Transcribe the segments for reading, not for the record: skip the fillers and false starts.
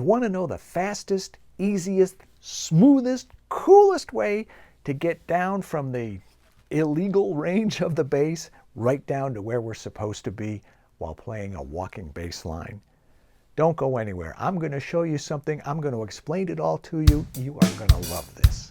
Want to know the fastest, easiest, smoothest, coolest way to get down from the illegal range of the bass right down to where we're supposed to be while playing a walking bass line? Don't go anywhere. I'm going to show you something. I'm going to explain it all to you. You are going to love this.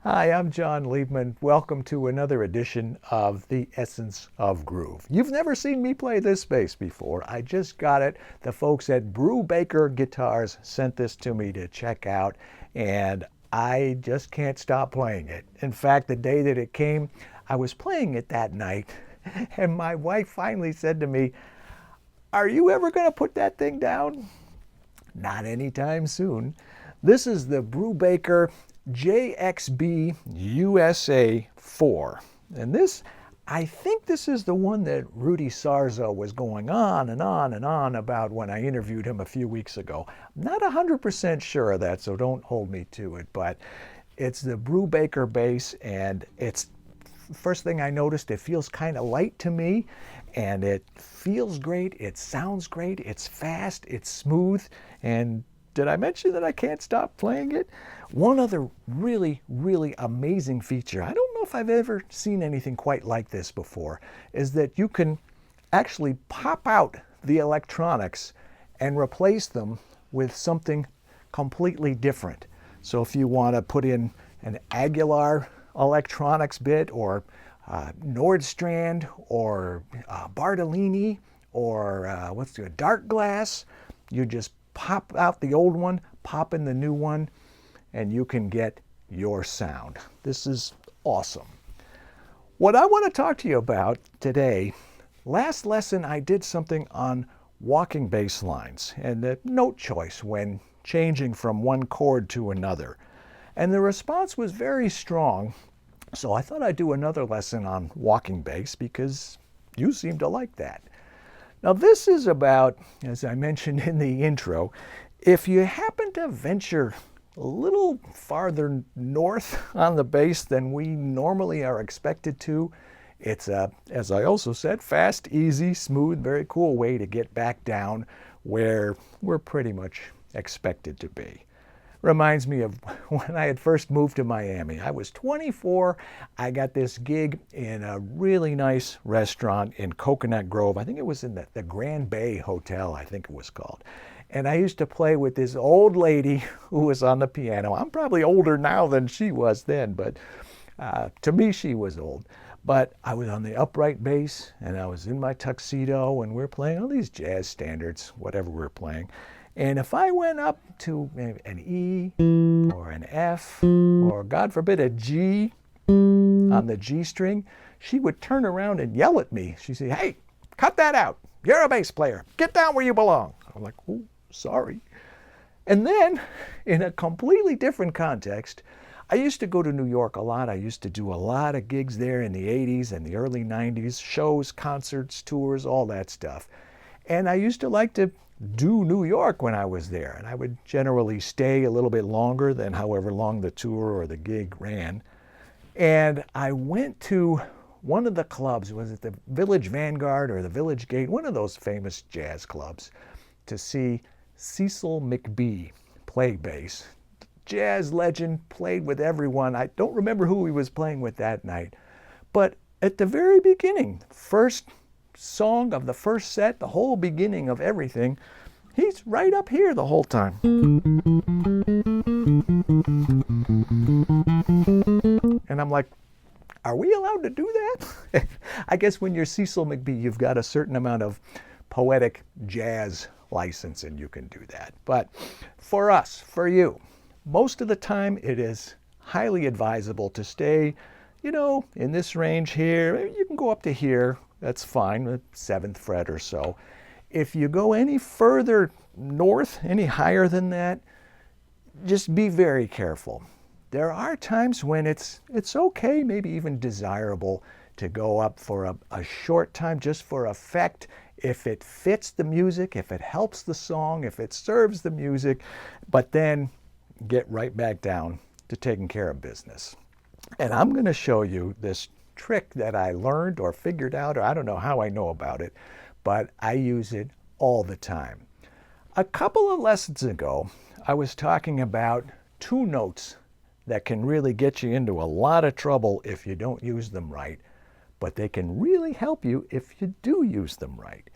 Hi, I'm John Liebman. Welcome to another edition of The Essence of Groove. You've never seen me play this bass before. I just got it. The folks at Brubaker Guitars sent this to me to check out, and I just can't stop playing it. In fact, the day that it came, I was playing it that night, and my wife finally said to me, "Are you ever going to put that thing down?" Not anytime soon. This is the Brubaker JXB USA 4. And this, I think this is the one that Rudy Sarzo was going on and on and on about when I interviewed him a few weeks ago. I'm not 100% sure of that, so don't hold me to it, but it's the Brubaker bass, and it's, first thing I noticed, it feels kind of light to me, and it feels great, it sounds great, it's fast, it's smooth, and did I mention that I can't stop playing it? One other really, really amazing feature, I don't know if I've ever seen anything quite like this before, is that you can actually pop out the electronics and replace them with something completely different. So if you want to put in an Aguilar electronics bit, or Nordstrand, or Bartolini, or what's the dark glass, you just pop out the old one, pop in the new one, and you can get your sound. This is awesome. What I want to talk to you about today, last lesson I did something on walking bass lines and the note choice when changing from one chord to another. And the response was very strong, so I thought I'd do another lesson on walking bass because you seem to like that. Now this is about, as I mentioned in the intro, if you happen to venture a little farther north on the bass than we normally are expected to, it's a, as I also said, fast, easy, smooth, very cool way to get back down where we're pretty much expected to be. Reminds me of when I had first moved to Miami. I was 24. I got this gig in a really nice restaurant in Coconut Grove. I think it was in the Grand Bay Hotel, I think it was called. And I used to play with this old lady who was on the piano. I'm probably older now than she was then, but to me she was old. But I was on the upright bass, and I was in my tuxedo, and we were playing all these jazz standards, whatever we were playing. And if I went up to an E or an F or, God forbid, a G on the G string, she would turn around and yell at me. She'd say, "Hey, cut that out. You're a bass player. Get down where you belong." I'm like, "Oh, sorry." And then, in a completely different context, I used to go to New York a lot. I used to do a lot of gigs there in the 80s and the early 90s, shows, concerts, tours, all that stuff. And I used to like to do New York when I was there, and I would generally stay a little bit longer than however long the tour or the gig ran. And I went to one of the clubs, was it the Village Vanguard or the Village Gate, one of those famous jazz clubs, to see Cecil McBee play bass. Jazz legend, played with everyone. I don't remember who he was playing with that night, but at the very beginning, first song of the first set, the whole beginning of everything, he's right up here the whole time. And I'm like, Are we allowed to do that? I guess when you're Cecil McBee, you've got a certain amount of poetic jazz license and you can do that. But for us, for you, most of the time it is highly advisable to stay, you know, in this range here. You can go up to here. That's fine, the 7th fret or so. If you go any further north, any higher than that, just be very careful. There are times when it's okay, maybe even desirable, to go up for a short time just for effect, if it fits the music, if it helps the song, if it serves the music, but then get right back down to taking care of business. And I'm going to show you this trick that I learned or figured out, or I don't know how I know about it, but I use it all the time. A couple of lessons ago, I was talking about 2 notes that can really get you into a lot of trouble if you don't use them right, but they can really help you if you do use them right.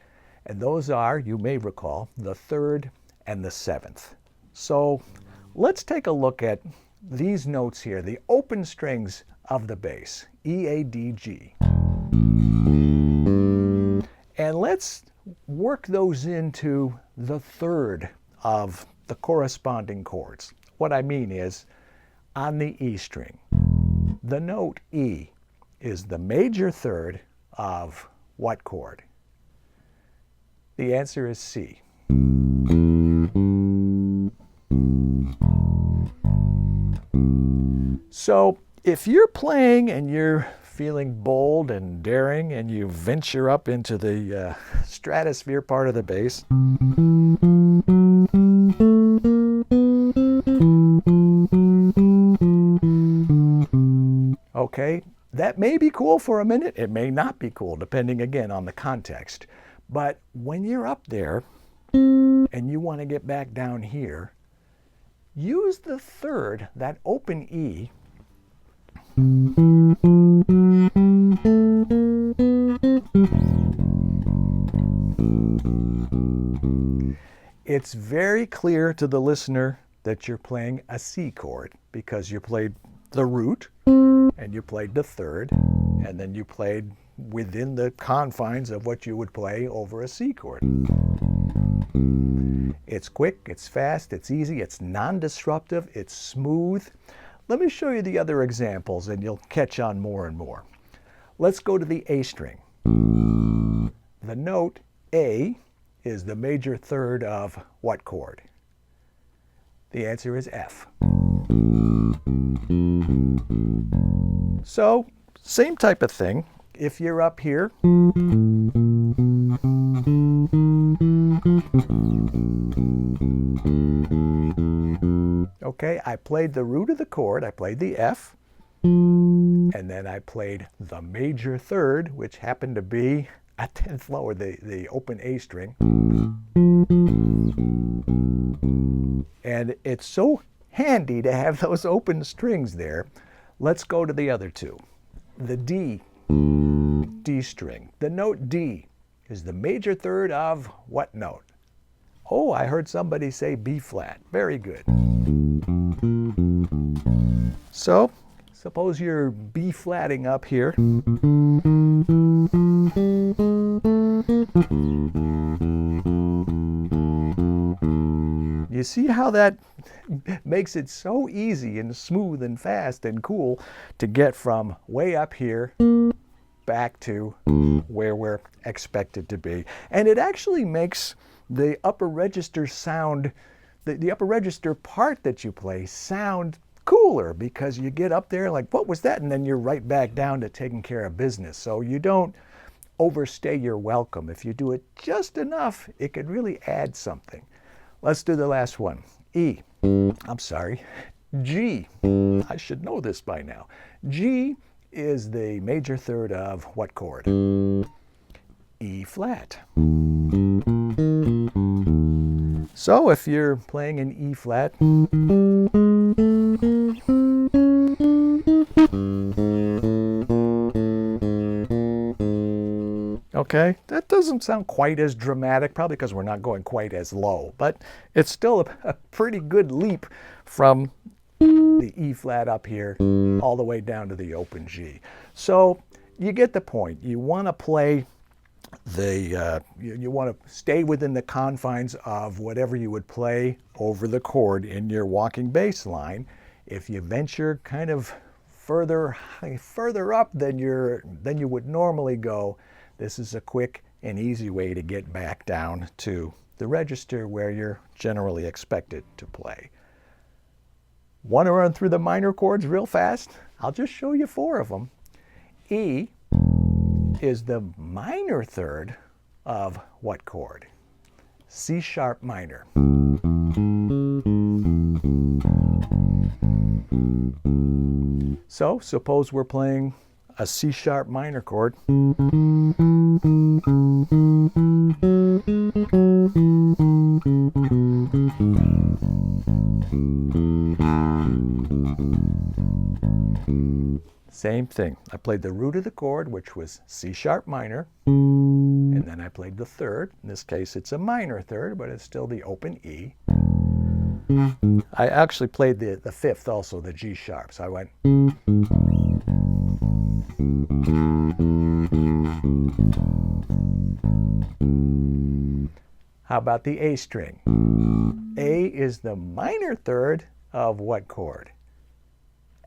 And those are, you may recall, the 3rd and the 7th. So let's take a look at these notes here, the open strings of the bass, E, A, D, G. And let's work those into the 3rd of the corresponding chords. What I mean is, on the E string, the note E is the major 3rd of what chord? The answer is C. So if you're playing and you're feeling bold and daring and you venture up into the stratosphere part of the bass, okay, that may be cool for a minute. It may not be cool, depending again on the context. But when you're up there and you want to get back down here, use the 3rd, that open E, it's very clear to the listener that you're playing a C chord because you played the root and you played the 3rd and then you played within the confines of what you would play over a C chord. It's quick, it's fast, it's easy, it's non-disruptive, it's smooth. Let me show you the other examples and you'll catch on more and more. Let's go to the A string. The note A is the major 3rd of what chord? The answer is F. So, same type of thing. If you're up here, okay, I played the root of the chord, I played the F, and then I played the major 3rd, which happened to be a 10th lower, the open A string. And it's so handy to have those open strings there. Let's go to the other 2. The D string. The note D is the major 3rd of what note? Oh, I heard somebody say B flat. Very good. So, suppose you're B flatting up here. You see how that makes it so easy and smooth and fast and cool to get from way up here back to where we're expected to be. And it actually makes the upper register sound, the upper register part that you play sound cooler because you get up there like, what was that? And then you're right back down to taking care of business. So you don't overstay your welcome. If you do it just enough, it could really add something. Let's do the last one. G. I should know this by now. G is the major 3rd of what chord? E flat. So if you're playing an E flat, okay, that doesn't sound quite as dramatic, probably because we're not going quite as low, but it's still a pretty good leap from the E flat up here, all the way down to the open G. So you get the point. You want to play you want to stay within the confines of whatever you would play over the chord in your walking bass line. If you venture kind of further up than you would normally go, this is a quick and easy way to get back down to the register where you're generally expected to play. Want to run through the minor chords real fast? I'll just show you 4 of them. E is the minor third of what chord? C sharp minor. So suppose we're playing a C sharp minor chord. Same thing. I played the root of the chord, which was C sharp minor, and then I played the third. In this case, it's a minor third, but it's still the open E. I actually played the fifth also, the G sharp. So I went. How about the A string? A is the minor third of what chord?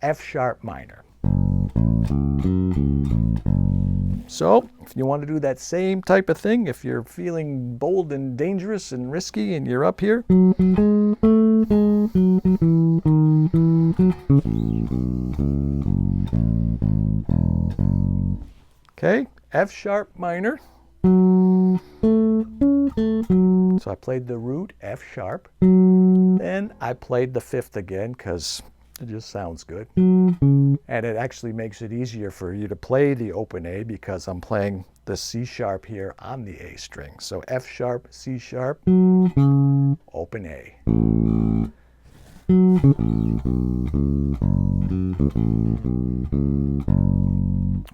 F sharp minor. So if you want to do that same type of thing, if you're feeling bold and dangerous and risky and you're up here, okay, F sharp minor. So I played the root F sharp, then I played the fifth again because it just sounds good. And it actually makes it easier for you to play the open A because I'm playing the C sharp here on the A string. So F sharp, C sharp, open A.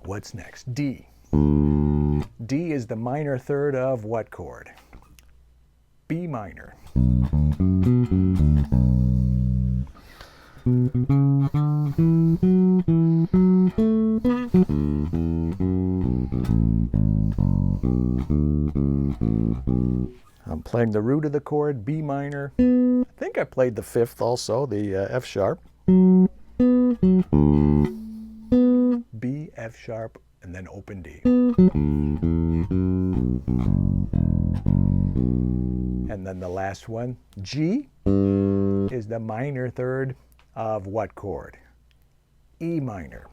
What's next? D. D is the minor third of what chord? B minor. I'm playing the root of the chord, B minor. I think I played the fifth also, the F sharp. B, F sharp, and then open D. And then the last one, G, is the minor third of what chord? E minor.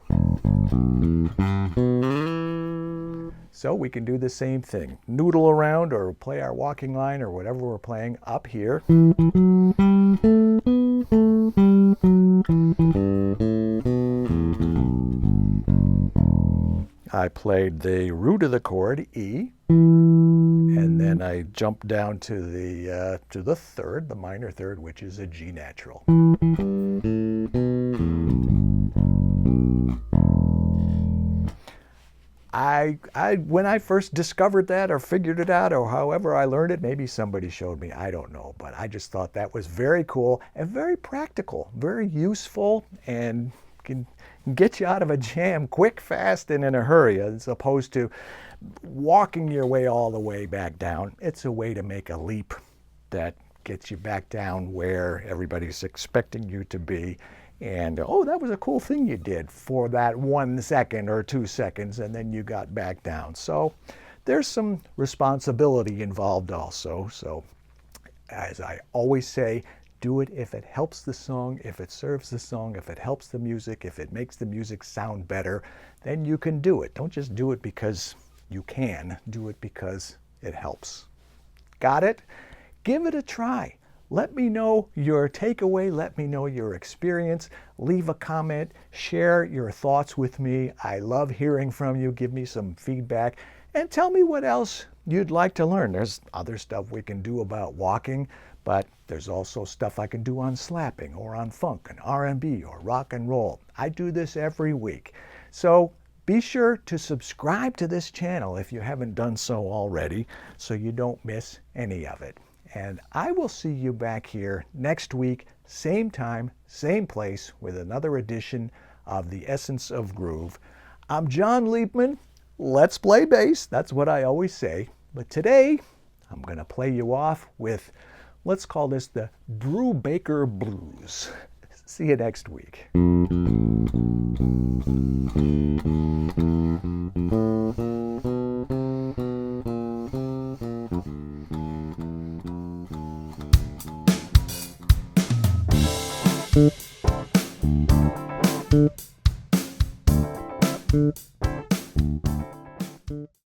So we can do the same thing. Noodle around or play our walking line or whatever we're playing up here. I played the root of the chord, E, and then I jumped down to the third, the minor third, which is a G natural. When I first discovered that or figured it out or however I learned it, maybe somebody showed me, I don't know, but I just thought that was very cool and very practical, very useful, and can get you out of a jam quick, fast, and in a hurry, as opposed to walking your way all the way back down. It's a way to make a leap that gets you back down where everybody's expecting you to be. And, oh, that was a cool thing you did for that 1 second or 2 seconds, and then you got back down. So there's some responsibility involved also. So as I always say, do it if it helps the song, if it serves the song, if it helps the music, if it makes the music sound better, then you can do it. Don't just do it because you can. Do it because it helps. Got it? Give it a try. Let me know your takeaway. Let me know your experience. Leave a comment. Share your thoughts with me. I love hearing from you. Give me some feedback. And tell me what else you'd like to learn. There's other stuff we can do about walking, but there's also stuff I can do on slapping or on funk and R&B or rock and roll. I do this every week. So be sure to subscribe to this channel if you haven't done so already so you don't miss any of it. And I will see you back here next week, same time, same place with another edition of the Essence of Groove. I'm John Liebman. Let's play bass. That's what I always say. But today, I'm going to play you off with, let's call this the Brubaker Blues. See you next week.